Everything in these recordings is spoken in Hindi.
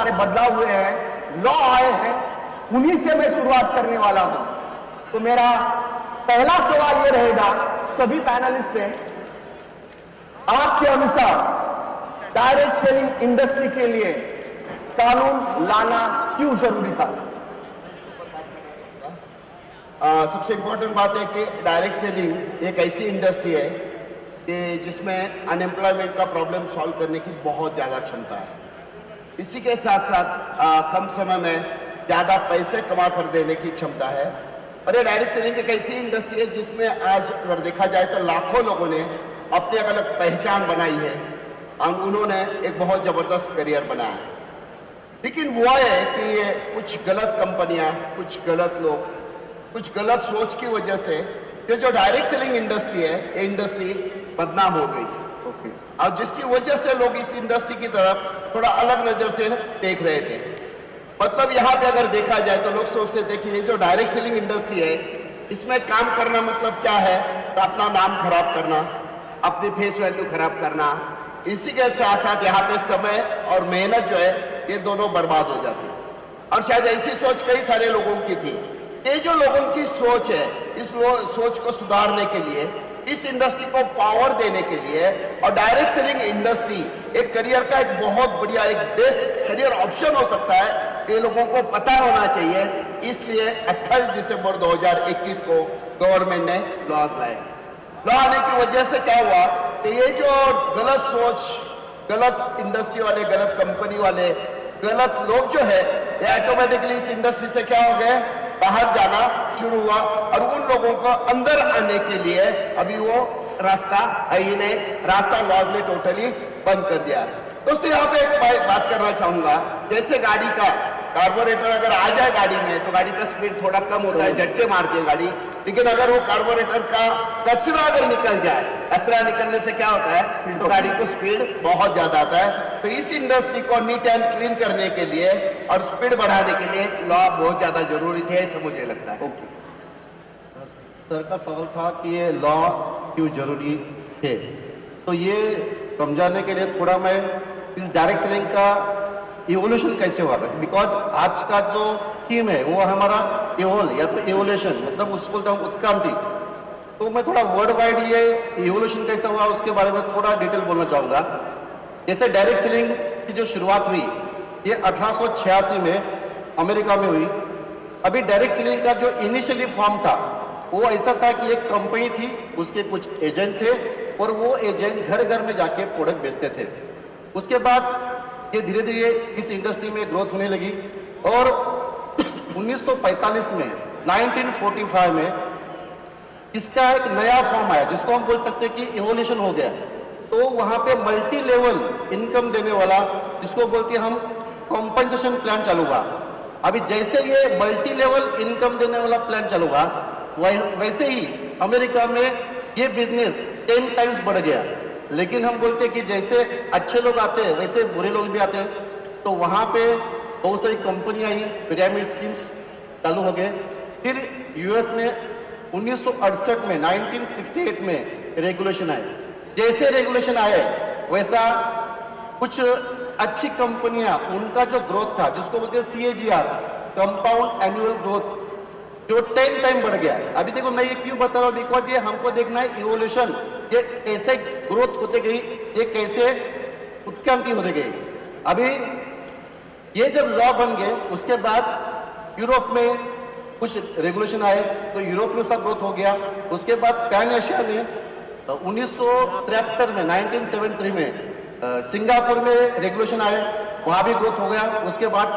सारे बदलाव हुए हैं, लॉ आए हैं, उन्हीं से मैं शुरुआत करने वाला हूं। तो मेरा पहला सवाल यह रहेगा सभी पैनलिस्ट से, आपके अनुसार डायरेक्ट सेलिंग इंडस्ट्री के लिए कानून लाना क्यों जरूरी था? सबसे इम्पोर्टेंट बात है कि डायरेक्ट सेलिंग एक ऐसी इंडस्ट्री है कि जिसमें अनएम्प्लॉयमेंट का प्रॉब्लम सॉल्व करने की बहुत ज़्यादा क्षमता है। इसी के साथ साथ कम समय में ज़्यादा पैसे कमा कर देने की क्षमता है। और ये डायरेक्ट सेलिंग एक ऐसी इंडस्ट्री है जिसमें आज अगर देखा जाए तो लाखों लोगों ने अपनी अलग पहचान बनाई है और उन्होंने एक बहुत ज़बरदस्त करियर बनाया है। लेकिन वो है कि ये कुछ गलत कंपनियां, कुछ गलत लोग, कुछ गलत सोच की वजह से ये जो डायरेक्ट सेलिंग इंडस्ट्री है, ये इंडस्ट्री बदनाम हो गई थी। ओके। और जिसकी वजह से लोग इस इंडस्ट्री की तरफ थोड़ा अलग नज़र से देख रहे थे। मतलब यहाँ पे अगर देखा जाए तो लोग सोचते थे कि ये जो डायरेक्ट सेलिंग इंडस्ट्री है, इसमें काम करना मतलब क्या है, तो अपना नाम खराब करना, अपनी फेस वैल्यू खराब करना, इसी के साथ साथ यहाँ पे समय और मेहनत जो है ये दोनों बर्बाद हो जाती है। और शायद ऐसी सोच कई सारे लोगों की थी। ये जो लोगों की सोच है, इस सोच को सुधारने के लिए, इस इंडस्ट्री को पावर देने के लिए, और डायरेक्ट सेलिंग इंडस्ट्री एक करियर का एक बहुत बढ़िया, एक बेस्ट करियर ऑप्शन हो सकता है, ये लोगों को पता होना चाहिए। इसलिए 28 दिसंबर 2021 को गवर्नमेंट ने लॉज लाए। लॉ आने की वजह से क्या हुआ कि ये जो गलत सोच, गलत इंडस्ट्री वाले, गलत कंपनी वाले, गलत लोग जो है, ये ऑटोमेटिकली इस इंडस्ट्री से क्या हो गए, बाहर जाना शुरू हुआ। और उन लोगों को अंदर आने के लिए अभी वो रास्ता है ही नहीं, रास्ता लॉज ने टोटली बंद कर दिया है। दोस्तों यहाँ पे एक बात करना चाहूंगा, जैसे गाड़ी का कार्बोरेटर अगर आ जाए गाड़ी में तो गाड़ी का स्पीड थोड़ा कम होता है, झटके मारती है गाड़ी। लेकिन अगर वो कार्बोरेटर का कचरा अगर निकल जाए, कचरा निकलने से क्या होता है, तो गाड़ी को स्पीड बहुत ज्यादा आता है। तो इस इंडस्ट्री को नीट एंड क्लीन करने के लिए और स्पीड बढ़ाने के लिए लॉ बहुत ज्यादा जरूरी थे, ऐसा मुझे लगता है। ओके। सर का सवाल था कि ये लॉ क्यों जरूरी है, तो ये समझाने के लिए थोड़ा मैं इस डायरेक्ट सेलिंग का इवोल्यूशन कैसे हुआ, बिकॉज आज का जो थीम है वो हमारा इवोल या तो इवोल्यूशन, मतलब उसको बोलते हैं उत्क्रांति। तो मैं थोड़ा वर्ल्ड वाइड ये इवोल्यूशन कैसा हुआ उसके बारे में थोड़ा डिटेल बोलना चाहूँगा। जैसे डायरेक्ट सेलिंग की जो शुरुआत हुई ये 1886 में अमेरिका में हुई। अभी डायरेक्ट सेलिंग का जो इनिशियली फॉर्म था वो ऐसा था कि एक कंपनी थी, उसके कुछ एजेंट थे और वो एजेंट घर घर में जाके प्रोडक्ट बेचते थे। उसके बाद ये धीरे धीरे इस इंडस्ट्री में ग्रोथ होने लगी और 1945 में 1945 में इसका एक नया फॉर्म आया जिसको हम बोल सकते हैं कि इवोल्यूशन हो गया। तो वहाँ पे मल्टी लेवल इनकम देने वाला, जिसको बोलते हैं हम कॉम्पनसेशन प्लान चालू हुआ। अभी जैसे ये मल्टी लेवल इनकम देने वाला प्लान चालू हुआ वैसे ही अमेरिका में ये बिजनेस 10 टाइम्स बढ़ गया। लेकिन हम बोलते हैं कि जैसे अच्छे लोग आते हैं वैसे बुरे लोग भी आते हैं। तो वहाँ पे बहुत सारी कंपनी आई, पिरामिड स्कीम्स चालू हो गए। फिर यूएस में 1968 में 1968 में रेगुलेशन आए। जैसे रेगुलेशन आए वैसा कुछ अच्छी कंपनियां, उनका जो ग्रोथ था जिसको बोलते हैं CAGR, कंपाउंड एनुअल ग्रोथ, जो 10 टाइम बढ़ गया। अभी देखो मैं ये क्यों बता रहा हूँ, बिकॉज ये हमको देखना है इवोल्यूशन, ये कैसे ग्रोथ होते गई, ये कैसे उत्क्रांति होते गई। अभी ये जब लॉ बन गए उसके बाद यूरोप में कुछ रेगुलेशन आए तो यूरोप में उसका ग्रोथ हो गया। उसके बाद पैन एशिया में 1973 में 1973 में सिंगापुर में रेगुलेशन आए, वहाँ भी ग्रोथ हो गया। उसके बाद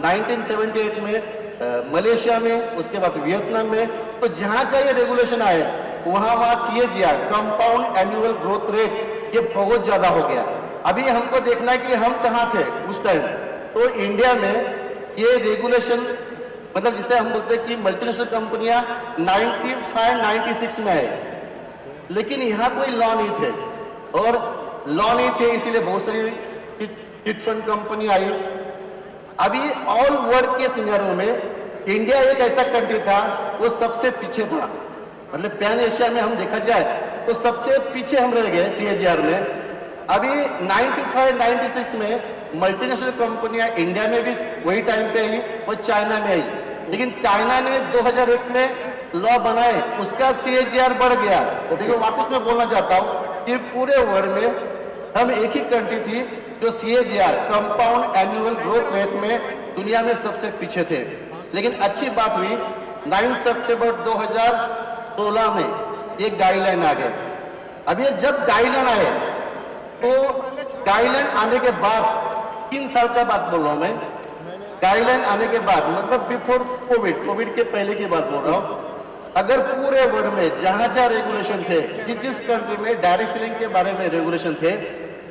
1978 में मलेशिया में, उसके बाद वियतनाम में। तो जहाँ चाहिए रेगुलेशन आए वहाँ CAGR, compound annual growth rate, ये बहुत ज़्यादा हो गया। अभी हमको देखना है कि हम कहाँ थे उस टाइम। तो इंडिया में ये रेगुलेशन, मतलब जिसे हम बोलते हैं कि मल्टीनेशनल कंपनियां 95-96 में आए, लेकिन यहाँ कोई लॉ नहीं थे। और लॉ नहीं थे इसीलिए बहुत सारी चिट फंड कंपनी आई। अभी ऑल वर्ल्ड के सिनेरियो में इंडिया एक ऐसा कंट्री था वो सबसे पीछे था, मतलब पैन एशिया में हम देखा जाए तो सबसे पीछे हम रह गए CAGR में। अभी 95-96 में मल्टीनेशनल कंपनियां इंडिया में भी वही टाइम पे आई और चाइना में आई, लेकिन चाइना ने 2001 में लॉ बनाए, उसका CAGR बढ़ गया। देखिए वापस मैं बोलना चाहता हूँ कि पूरे वर्ल्ड में हम एक ही कंट्री थी जो CAGR compound annual growth rate में दुनिया में सबसे पीछे थे। लेकिन अच्छी बात हुई 9 सितंबर 2016 में एक गाइडलाइन आ गए। अब ये जब गाइडलाइन आए तो गाइडलाइन आने के बाद 3 साल का बात बोल रहा हूं मैं, गाइडलाइन आने के बाद मतलब बिफोर कोविड के पहले की बात बोल रहा हूं, अगर पूरे वर्ल्ड में जहां जहां रेगुलेशन थे कि जिस कंट्री में डायरेक्ट सेलिंग के बारे में रेगुलेशन थे,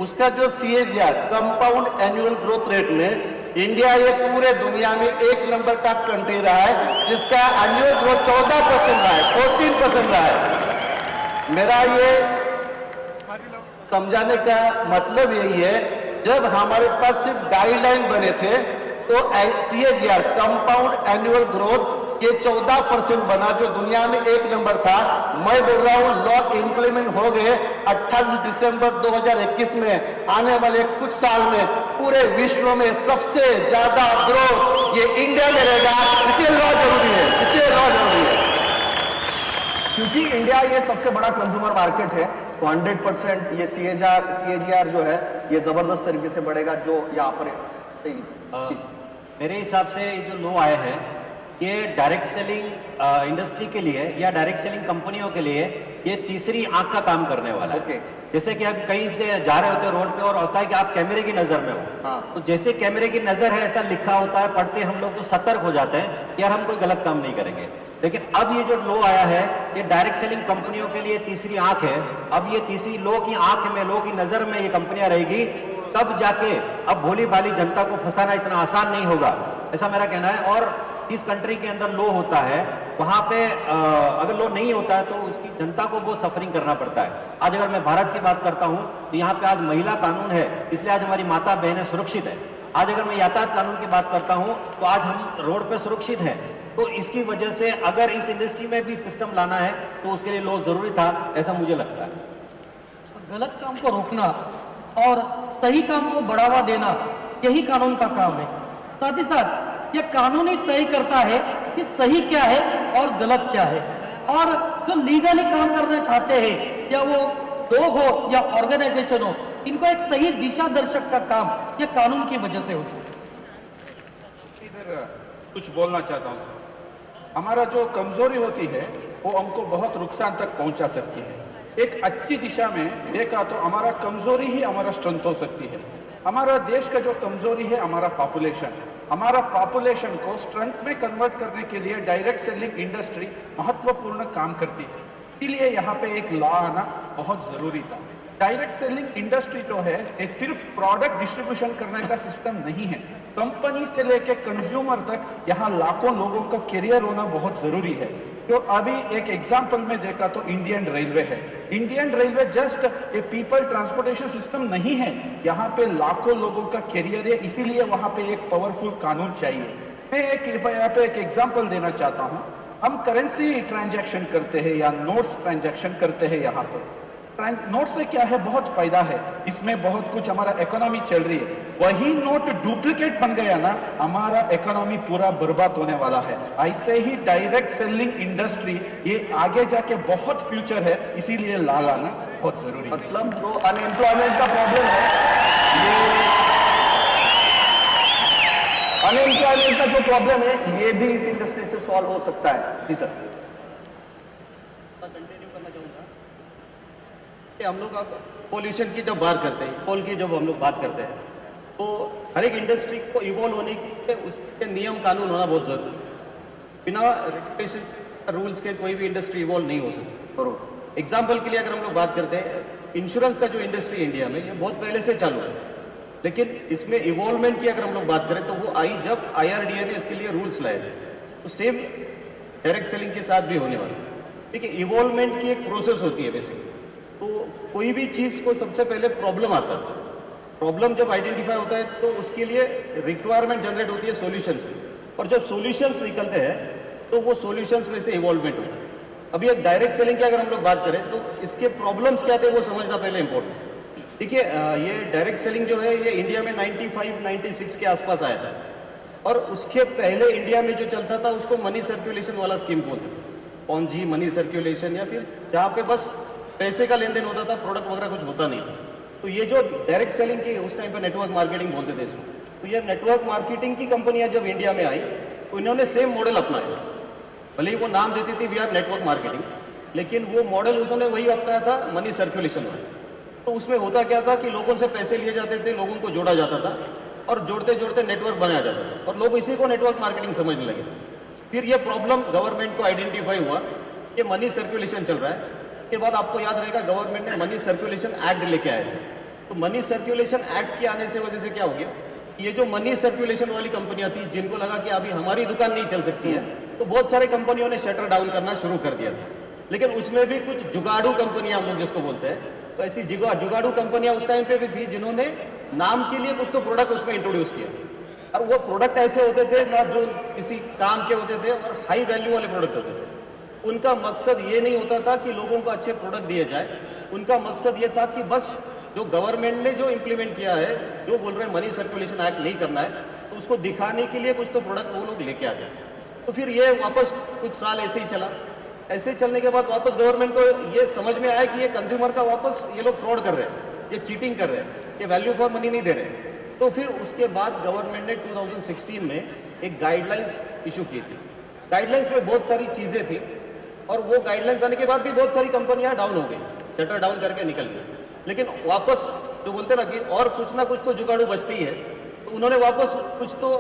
उसका जो CAGR compound annual growth rate में इंडिया ये पूरे दुनिया में 1 नंबर का कंट्री रहा है, जिसका एनुअल ग्रोथ 14% रहा है, 14% रहा है। मेरा ये समझाने का मतलब यही है, जब हमारे पास सिर्फ गाइडलाइन बने थे तो CAGR कंपाउंड एनुअल ग्रोथ ये 14% बना, जो दुनिया में 1 नंबर था। मैं बोल रहा हूं लॉ इंप्लीमेंट हो गए 28 दिसंबर 2021 में, आने वाले कुछ साल में पूरे विश्व में सबसे ज्यादा ग्रोथ ये इंडिया में रहेगा। इसे लॉ जरूरी है, इसे लॉ जरूरी है, क्योंकि इंडिया ये सबसे बड़ा कंज्यूमर मार्केट है, तो 100% ये CAGR जो है ये जबरदस्त तरीके से बढ़ेगा। जो यहाँ पर मेरे हिसाब से ये जो लॉ आए हैं ये डायरेक्ट सेलिंग इंडस्ट्री के लिए या डायरेक्ट सेलिंग कंपनियों के लिए ये तीसरी आंख का काम करने वाला है। ओके। जैसे कि आप कहीं से जा रहे होते हो रोड पे और होता है कि आप कैमरे की नजर में हो, हाँ। तो जैसे कैमरे की नजर है ऐसा लिखा होता है, पढ़ते हम लोग तो सतर्क हो जाते हैं कि यार हम कोई गलत काम नहीं करेंगे। लेकिन अब ये जो लॉ आया है ये डायरेक्ट सेलिंग कंपनियों के लिए तीसरी आंख है। अब ये तीसरी लॉ की आंख में, लॉ की नजर में ये कंपनियां रहेगी, तब जाके अब भोली भाली जनता को फंसाना इतना आसान नहीं होगा, ऐसा मेरा कहना है। और इस कंट्री के अंदर लॉ होता है, वहां पे अगर लॉ नहीं होता है तो उसकी जनता को बहुत सफरिंग करना पड़ता है। आज अगर मैं भारत की बात करता हूं तो यहाँ पे आज महिला कानून है, इसलिए आज हमारी माता बहनें सुरक्षित है। आज अगर मैं यातायात कानून की बात करता हूं तो आज हम रोड पे सुरक्षित हैं। तो इसकी वजह से अगर इस इंडस्ट्री में भी सिस्टम लाना है तो उसके लिए लॉ जरूरी था, ऐसा मुझे लगता है। गलत काम को रोकना और सही काम को बढ़ावा देना यही कानून का काम है। साथ ही साथ यह कानून ही तय करता है कि सही क्या है और गलत क्या है। और जो लीगली काम करना चाहते हैं, या वो लोग हो या ऑर्गेनाइजेशन हो, इनको एक सही दिशा दर्शक का काम यह कानून की वजह से होता है। इधर कुछ बोलना चाहता हूँ सर। हमारा जो कमजोरी होती है वो हमको बहुत नुकसान तक पहुंचा सकती है। एक अच्छी दिशा में देखा तो हमारा कमजोरी ही हमारा स्ट्रेंथ हो सकती है। हमारा देश का जो कमजोरी है हमारा पॉपुलेशन, हमारा पॉपुलेशन को स्ट्रेंथ में कन्वर्ट करने के लिए डायरेक्ट सेलिंग इंडस्ट्री महत्वपूर्ण काम करती है। इसलिए यहाँ पे एक लॉ आना बहुत जरूरी था। डायरेक्ट सेलिंग इंडस्ट्री जो है ये सिर्फ प्रोडक्ट डिस्ट्रीब्यूशन करने का सिस्टम नहीं है, कंपनी से लेके कंज्यूमर तक यहाँ लाखों लोगों का करियर होना बहुत जरूरी है। तो अभी एक एग्जांपल में देखा तो इंडियन रेलवे है। Indian railway just a people transportation system नहीं है, यहाँ पे लाखों लोगों का करियर है, इसीलिए वहाँ पे एक पावरफुल कानून चाहिए। मैं यहाँ पे एक एग्जांपल देना चाहता हूँ। हम करेंसी ट्रांजैक्शन करते हैं या नोट्स ट्रांजैक्शन करते हैं, यहाँ पे नोट से क्या है बहुत फायदा है, इसमें बहुत कुछ हमारा इकोनॉमी चल रही है। वही नोट डुप्लीकेट बन गया ना, हमारा इकोनॉमी पूरा बर्बाद होने वाला है। ऐसे ही डायरेक्ट सेलिंग इंडस्ट्री ये आगे जाके बहुत फ्यूचर है, इसीलिए ला लाना बहुत जरूरी है। मतलब जो अनएम्प्लॉयमेंट का प्रॉब्लम है, ये अनएम्प्लॉयमेंट का जो प्रॉब्लम है ये भी इस इंडस्ट्री से सॉल्व हो सकता है। जी सर। कंटिन्यू करना चाहूँगा। हम लोग अब पॉल्यूशन की जब बात करते हैं, कोल की जब हम लोग बात करते हैं, तो हर एक इंडस्ट्री को इवॉल्व होने के उसके नियम कानून होना बहुत जरूरी है। बिना रेगुलेशन रूल्स के कोई भी इंडस्ट्री इवॉल्व नहीं हो सकती। एग्जाम्पल के लिए अगर हम लोग बात करते हैं, इंश्योरेंस का जो इंडस्ट्री इंडिया में ये बहुत पहले से चालू है, लेकिन इसमें इवॉल्वमेंट की अगर हम लोग बात करें तो वो आई जब IRDA ने इसके लिए रूल्स लाए थे। तो सेम डायरेक्ट सेलिंग के साथ भी होने वाला है। देखिए, इवॉल्वमेंट की एक प्रोसेस होती है बेसिकली। तो कोई भी चीज़ को सबसे पहले प्रॉब्लम आता है, प्रॉब्लम जब आइडेंटिफाई होता है तो उसके लिए रिक्वायरमेंट जनरेट होती है सॉल्यूशंस की, और जब सॉल्यूशंस निकलते हैं तो वो सॉल्यूशंस में से इवॉल्वमेंट होता है। अभी एक डायरेक्ट सेलिंग की अगर हम लोग बात करें तो इसके प्रॉब्लम्स क्या थे वो समझना पहले इंपॉर्टेंट। देखिए ये डायरेक्ट सेलिंग जो है ये इंडिया में 95-96 के आसपास आया था, और उसके पहले इंडिया में जो चलता था उसको मनी सर्कुलेशन वाला स्कीम बोलते थे, पॉन्जी मनी सर्कुलेशन, या फिर जहाँ पे बस पैसे का लेन देन होता था, प्रोडक्ट वगैरह कुछ होता नहीं था। तो ये जो डायरेक्ट सेलिंग की उस टाइम पे नेटवर्क मार्केटिंग बोलते थे इसको, तो ये नेटवर्क मार्केटिंग की कंपनियां जब इंडिया में आई तो इन्होंने सेम मॉडल अपनाया। भले ही वो नाम देती थी वी आर नेटवर्क मार्केटिंग, लेकिन वो मॉडल उन्होंने वही अपनाया था, मनी सर्कुलेशन वाला। तो उसमें होता क्या था कि लोगों से पैसे लिए जाते थे, लोगों को जोड़ा जाता था, और जोड़ते जोड़ते नेटवर्क बनाया जाता था, और लोग इसी को नेटवर्क मार्केटिंग समझने लगे। फिर ये प्रॉब्लम गवर्नमेंट को आइडेंटिफाई हुआ कि मनी सर्कुलेशन चल रहा है। के बाद आपको याद रहेगा गवर्नमेंट ने मनी सर्कुलेशन एक्ट लेके आए थे। तो मनी सर्कुलेशन एक्ट के आने से वजह से क्या हो गया, ये जो मनी सर्कुलेशन वाली कंपनियां थी जिनको लगा कि अभी हमारी दुकान नहीं चल सकती है, तो बहुत सारी कंपनियों ने शटर डाउन करना शुरू कर दिया था। लेकिन उसमें भी कुछ जुगाड़ू कंपनियां हम लोग जिसको बोलते हैं, तो ऐसी जुगाड़ू कंपनियां उस टाइम पे भी थी जिन्होंने नाम के लिए कुछ तो प्रोडक्ट उसमें इंट्रोड्यूस किया, और वो प्रोडक्ट ऐसे होते थे ना जो किसी काम के होते थे और हाई वैल्यू वाले प्रोडक्ट होते थे। उनका मकसद ये नहीं होता था कि लोगों को अच्छे प्रोडक्ट दिए जाए, उनका मकसद ये था कि बस जो गवर्नमेंट ने जो इम्प्लीमेंट किया है, जो बोल रहे हैं मनी सर्कुलेशन एक्ट नहीं करना है, तो उसको दिखाने के लिए कुछ तो प्रोडक्ट वो लोग लेके आ जाए। तो फिर ये वापस कुछ साल ऐसे ही चला। ऐसे चलने के बाद वापस गवर्नमेंट को ये समझ में आया कि ये कंज्यूमर का वापस ये लोग फ्रॉड कर रहे हैं, ये चीटिंग कर रहे हैं, ये वैल्यू फॉर मनी नहीं दे रहे। तो फिर उसके बाद गवर्नमेंट ने 2016 में एक गाइडलाइंस इशू की थी। गाइडलाइंस में बहुत सारी चीज़ें थी, और वो गाइडलाइंस आने के बाद भी बहुत सारी कंपनियां डाउन हो गई, शटर डाउन करके निकल गई। लेकिन वापस जो बोलते ना कि और कुछ ना कुछ तो जुगाड़ू बचती है, तो उन्होंने वापस कुछ तो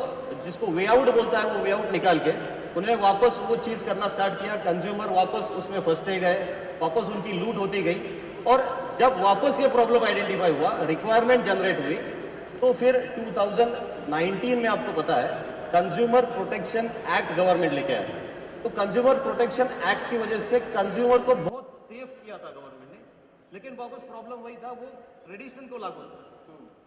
जिसको वे आउट बोलता है वो वे आउट निकाल के उन्होंने वापस वो चीज़ करना स्टार्ट किया। कंज्यूमर वापस उसमें फंसते गए, वापस उनकी लूट होती गई, और जब वापस ये प्रॉब्लम आइडेंटिफाई हुआ, रिक्वायरमेंट जनरेट हुई, तो फिर 2019 में आपको पता है कंज्यूमर प्रोटेक्शन एक्ट गवर्नमेंट लेके आया। तो कंज्यूमर प्रोटेक्शन एक्ट की वजह से कंज्यूमर को बहुत सेफ किया था गवर्नमेंट ने, लेकिन वापस प्रॉब्लम वही था, वो ट्रेडिशनल को लागू था।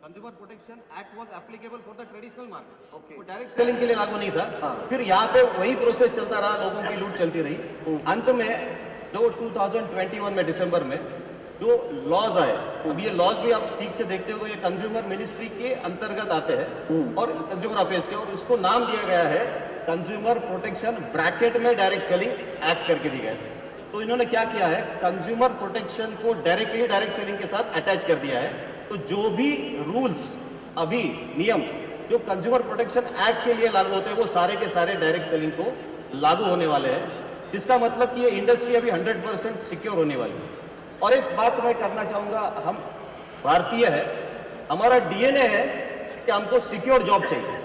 Consumer protection act was applicable for the traditional market, वो डायरेक्ट सेलिंग के लिए लागू नहीं था। फिर यहाँ पे वही प्रोसेस चलता रहा, लोगों की लूट चलती रही। अंत में जो 2021 में दिसंबर में जो लॉज आए, अब ये लॉज भी आप ठीक से देखते हो तो ये कंज्यूमर मिनिस्ट्री के अंतर्गत आते हैं और कंज्यूमर अफेयर्स के, और इसको नाम दिया गया है कंज्यूमर प्रोटेक्शन ब्रैकेट में डायरेक्ट सेलिंग एक्ट करके दिया है। तो इन्होंने क्या किया है, कंज्यूमर प्रोटेक्शन को डायरेक्टली डायरेक्ट सेलिंग के साथ अटैच कर दिया है। तो जो भी रूल्स अभी नियम जो कंज्यूमर प्रोटेक्शन एक्ट के लिए लागू होते हैं, वो सारे के सारे डायरेक्ट सेलिंग को लागू होने वाले हैं, जिसका मतलब कि ये इंडस्ट्री अभी 100% सिक्योर होने वाली है। और एक बात मैं करना चाहूँगा, हम भारतीय है, हमारा डीएनए है कि हमको सिक्योर जॉब चाहिए।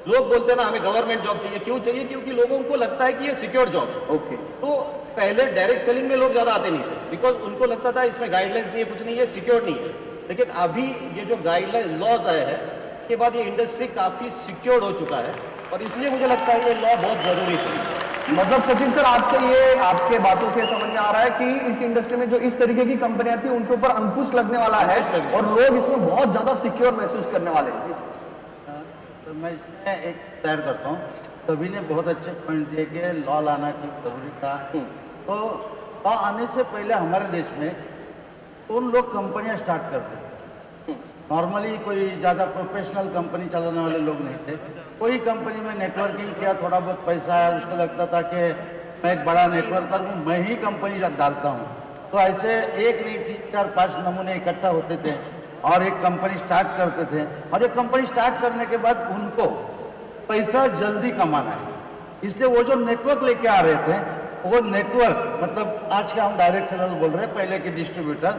लोग बोलते हैं ना हमें गवर्नमेंट जॉब चाहिए, क्यों चाहिए? क्योंकि लोगों को लगता है कि ये सिक्योर जॉब है। ओके। तो पहले डायरेक्ट सेलिंग में लोग ज़्यादा आते नहीं थे, बिकॉज उनको लगता था इसमें गाइडलाइंस नहीं है, कुछ नहीं है, सिक्योर नहीं है। लेकिन अभी ये जो गाइडलाइन लॉज आए हैं, इसके बाद ये इंडस्ट्री काफ़ी सिक्योर्ड हो चुका है, और इसलिए मुझे लगता है ये लॉ बहुत ज़रूरी है। मतलब सचिन सर, आपसे ये आपके बातों से समझ में आ रहा है कि इस इंडस्ट्री में जो इस तरीके की कंपनियां थी उनके ऊपर अंकुश लगने वाला है, और लोग इसमें बहुत ज्यादा सिक्योर महसूस करने वाले हैं। तो मैं इसमें एक तैयार करता हूँ, सभी ने बहुत अच्छे पॉइंट दिए कि लॉ लाना की जरूरी था। तो लॉ आने से पहले हमारे देश में उन लोग कंपनियां स्टार्ट करते थे। नॉर्मली कोई ज़्यादा प्रोफेशनल कंपनी चलाने वाले लोग नहीं थे। कोई कंपनी में नेटवर्किंग किया, थोड़ा बहुत पैसा है, उसको लगता था कि मैं एक बड़ा नेटवर्कर हूँ, मैं ही कंपनी डालता हूँ। तो ऐसे एक नहीं 3, 4, 5 नमूने इकट्ठा होते थे और एक कंपनी स्टार्ट करते थे। और एक कंपनी स्टार्ट करने के बाद उनको पैसा जल्दी कमाना है, इसलिए वो जो नेटवर्क लेके आ रहे थे, वो नेटवर्क मतलब आज के हम डायरेक्ट सेलर बोल रहे हैं, पहले के डिस्ट्रीब्यूटर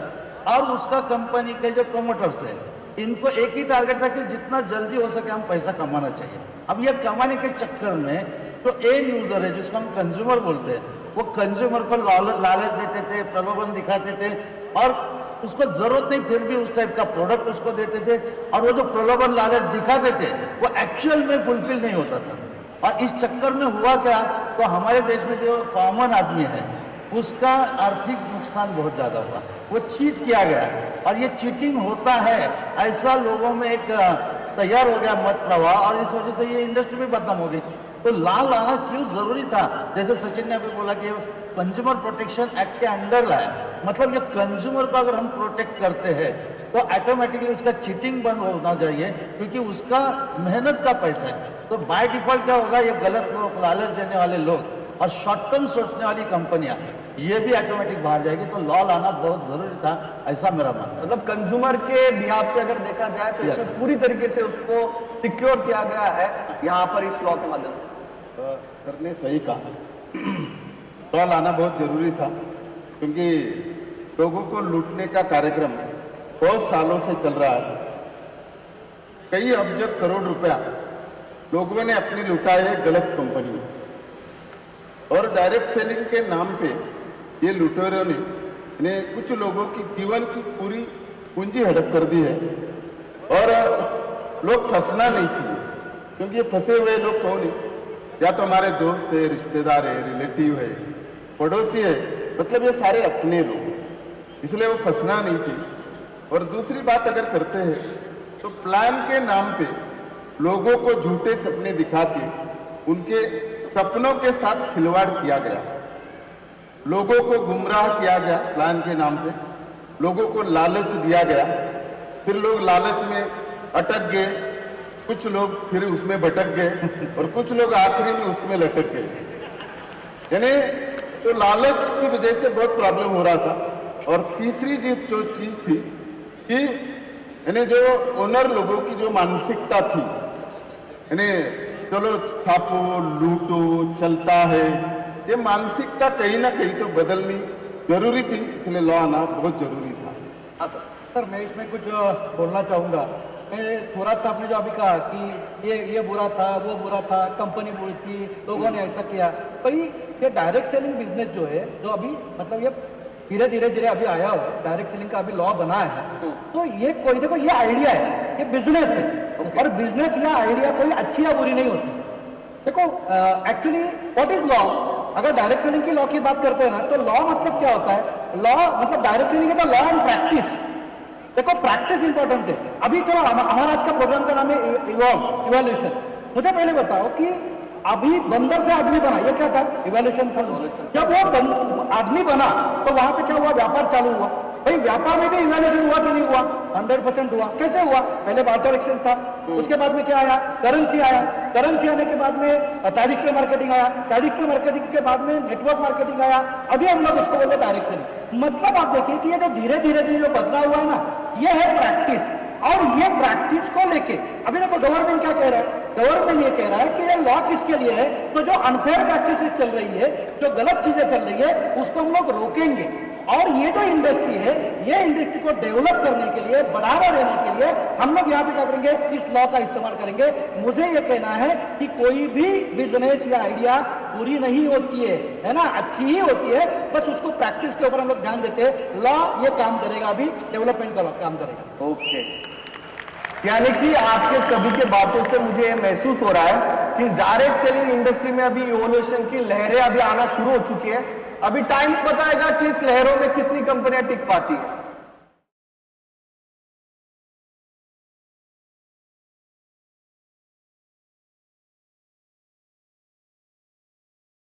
और उसका कंपनी के जो प्रोमोटर्स है, इनको एक ही टारगेट था कि जितना जल्दी हो सके हम पैसा कमाना चाहिए। अब ये कमाने के चक्कर में जो एंड यूजर है, जिसको हम कंज्यूमर बोलते हैं, वो कंज्यूमर को लालच देते थे, प्रलोभन दिखाते थे, और उसको जरूरत नहीं फिर भी उस टाइप का प्रोडक्ट उसको देते थे, और वो जो प्रलोभन लालच दिखाते थे वो एक्चुअल में फुलफिल नहीं होता था। और इस चक्कर में हुआ क्या, तो हमारे देश में जो कॉमन आदमी है उसका आर्थिक नुकसान बहुत ज़्यादा हुआ, वो चीट किया गया। और ये चीटिंग होता है ऐसा लोगों में एक तैयार हो गया मत प्रवाह, और इस वजह से ये इंडस्ट्री भी बदनाम हो गई। तो लॉ लाना क्यों जरूरी था, जैसे सचिन ने अभी बोला कि कंज्यूमर प्रोटेक्शन एक्ट के अंडर लाया, मतलब ये कंज्यूमर को अगर हम प्रोटेक्ट करते हैं तो तो ऑटोमेटिकली उसका चीटिंग बंद होना चाहिए, क्योंकि उसका मेहनत का पैसा है। तो बाय डिफॉल्ट क्या होगा, ये गलत लोग, लालच देने वाले लोग और शॉर्ट टर्म सोचने वाली कंपनियां, ये भी ऑटोमेटिक बाहर जाएगी। तो लॉ लाना बहुत जरूरी था, ऐसा मेरा मानना है। मतलब कंज्यूमर के बिहाफ से अगर देखा जाए तो Yes. इसमें पूरी तरीके से उसको सिक्योर किया गया है यहाँ पर इस लॉ के माध्यम से। सर ने सही कहा, लॉ लाना बहुत जरूरी था, क्योंकि लोगों को लूटने का कार्यक्रम बहुत सालों से चल रहा है। कई अब्ज करोड़ रुपया लोगों ने अपनी लुटाए है गलत कंपनी में, और डायरेक्ट सेलिंग के नाम पे ये लुटेरों ने कुछ लोगों की जीवन की पूरी पूंजी हड़प कर दी है। और लोग फंसना नहीं चाहिए, क्योंकि ये फंसे हुए लोग कौन है? या तो हमारे दोस्त है, रिश्तेदार है, रिलेटिव है, पड़ोसी है, मतलब ये सारे अपने लोग, इसलिए वो फंसना नहीं चाहिए। और दूसरी बात अगर करते हैं तो प्लान के नाम पे लोगों को झूठे सपने दिखा के उनके सपनों के साथ खिलवाड़ किया गया, लोगों को गुमराह किया गया प्लान के नाम पे, लोगों को लालच दिया गया, फिर लोग लालच में अटक गए, कुछ लोग फिर उसमें भटक गए और कुछ लोग आखिरी में उसमें लटक गए। यानी तो लालच की वजह से बहुत प्रॉब्लम हो रहा था। और तीसरी जो चीज थी कि यानी जो ओनर लोगों की जो मानसिकता थी, यानी चलो छापो लूटो चलता है, ये मानसिकता कहीं ना कहीं तो बदलनी जरूरी थी, इसलिए लॉ आना बहुत जरूरी था। हाँ सर। सर मैं इसमें कुछ बोलना चाहूँगा। थोरात साहब ने जो अभी कहा कि ये बुरा था, वो बुरा था, कंपनी बुरी थी, लोगों ने ऐसा किया। भाई ये डायरेक्ट सेलिंग बिजनेस जो है, जो अभी मतलब ये धीरे धीरे अभी आया हुआ है, डायरेक्ट सेलिंग का अभी लॉ बना है, तो ये कोई देखो ये आइडिया है, ये बिजनेस है, और बिजनेस या आइडिया कोई अच्छी या बुरी नहीं होती। देखो एक्चुअली व्हाट इज लॉ? अगर डायरेक्ट सेलिंग की लॉ की बात करते हैं ना, तो लॉ मतलब क्या होता है? लॉ मतलब डायरेक्ट सेलिंग है तो लॉ एंड प्रैक्टिस। देखो प्रैक्टिस इंपॉर्टेंट है। अभी चलो हमारा आज का प्रोग्राम का नाम है इवोल्यूशन। मुझे पहले बताओ कि अभी बंदर से आदमी बना, ये क्या था? इवोल्यूशन था। जब वो आदमी बना तो वहां पे क्या हुआ? व्यापार चालू हुआ। भाई व्यापार में भी इवोल्यूशन हुआ कि नहीं हुआ? 100% हुआ। कैसे हुआ? पहले बार्टर एक्सचेंज था, उसके बाद में क्या आया? करेंसी आया। करेंसी आने के बाद में ट्रेडिशनल मार्केटिंग आया। ट्रेडिशनल मार्केटिंग के बाद में नेटवर्क मार्केटिंग आया। अभी हम लोग उसको बोलते डायरेक्ट सेलिंग। मतलब आप देखिए कि ये जो धीरे धीरे जो बदला हुआ है ना, ये है प्रैक्टिस। और ये प्रैक्टिस को लेके अभी देखो गवर्नमेंट क्या कह रहा है? गवर्नमेंट ये कह रहा है कि ये लॉ किसके लिए है? तो जो अनफेयर प्रैक्टिसेस चल रही है, जो गलत चीजें चल रही है, उसको हम लोग रोकेंगे। और ये जो इंडस्ट्री है, ये इंडस्ट्री को डेवलप करने के लिए, बढ़ावा देने के लिए हम लोग यहाँ पे क्या करेंगे? इस लॉ का इस्तेमाल करेंगे। मुझे ये कहना है कि कोई भी बिजनेस या आइडिया बुरी नहीं होती है ना, अच्छी ही होती है, बस उसको प्रैक्टिस के ऊपर हम लोग ध्यान देते हैं। लॉ ये काम करेगा, अभी डेवलपमेंट का काम करेगा। ओके, यानी कि आपके सभी के बातों से मुझे महसूस हो रहा है कि इस डायरेक्ट सेलिंग इंडस्ट्री में अभी इवोल्यूशन की लहरें अभी आना शुरू हो चुकी है। अभी टाइम बताएगा कि इस लहरों में कितनी कंपनियां टिक पाती है।